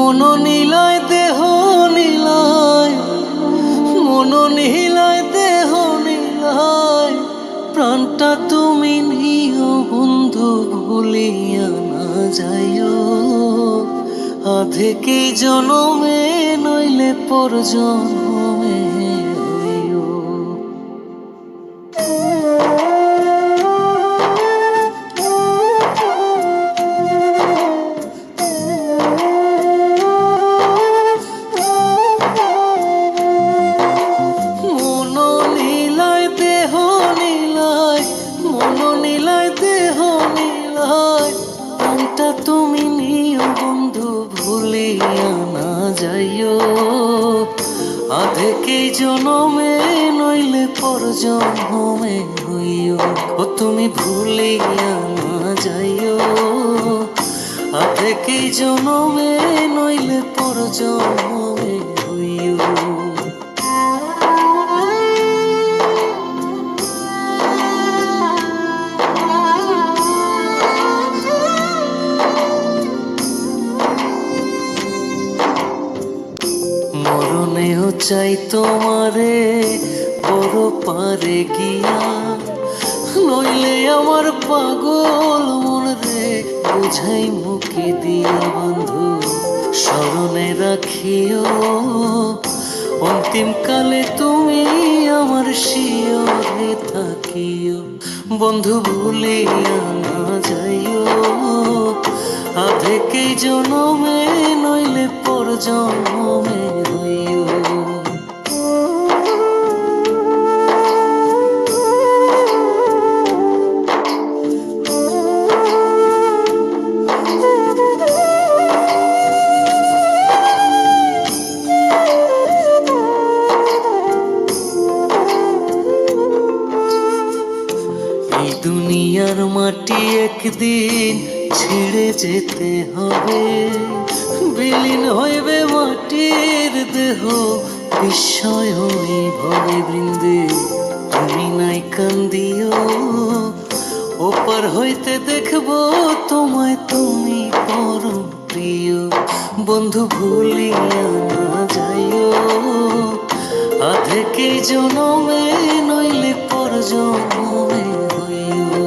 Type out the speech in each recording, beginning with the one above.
মন নীলায় দেহ নীলায়, মন নীলায় দেহ নীলায়, প্রাণটা তুমি নিও বন্ধু ভুলিয়া না যাইও। আধেকে জনমে নইলে পর জনমে হইও। তুমি নিও বন্ধু ভুলিয়া না যাইও। আধেকে জনমে নইলে পর জনমে হইও। ও তুমি ভুলিয়া না যাইও। আধেকে জনমে নইলে পর জনমে হইও। মরণেও চাই তোমারে বড় পারে গিয়া, নইলে আমার পাগল মন রে বুঝাই মুখে দিয়া। বন্ধু স্মরণে রাখিও অন্তিম কালে তুমি আমার শিয়রে থাকিও। বন্ধু ভুলিয়া না যাইও। আধেকে জনমে নইলে পর জনমে হইও। এই দুনিয়ার মাটি একদিন ছেড়ে যেতে হবে। বিলীন হইবে মাটির দেহ বিস্ময় ভবে বৃন্দে। তুমি নাই কান্দিও, ওপার হইতে দেখবো তোমায় তুমি পরম প্রিয়। বন্ধু ভুলিয়া না যাইও। আধেকে জনমে নইলে পর জনমে হইও।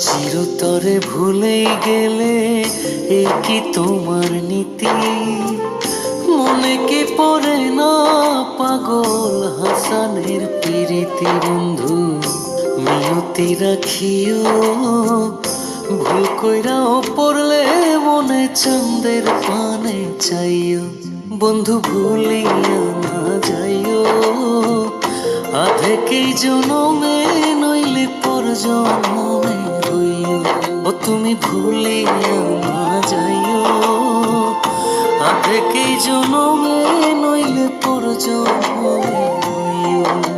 চিরতরে ভুলেই গেলে এ কি তোমার নীতি? মনে কি পড়ে না পাগল হাসানের প্রীতি? বন্ধু মিনতি রাখিও, ভুল কইরাও পড়লে মনে চাঁদের পানে চাইও। বন্ধু ভুলিয়া না যাইও। আধেকে জনমে নইলে পর জনমে হইও। ও তুমি ভুলিয়া না যাইও। আধেকে জনমে নইলে পর জনমে হইও।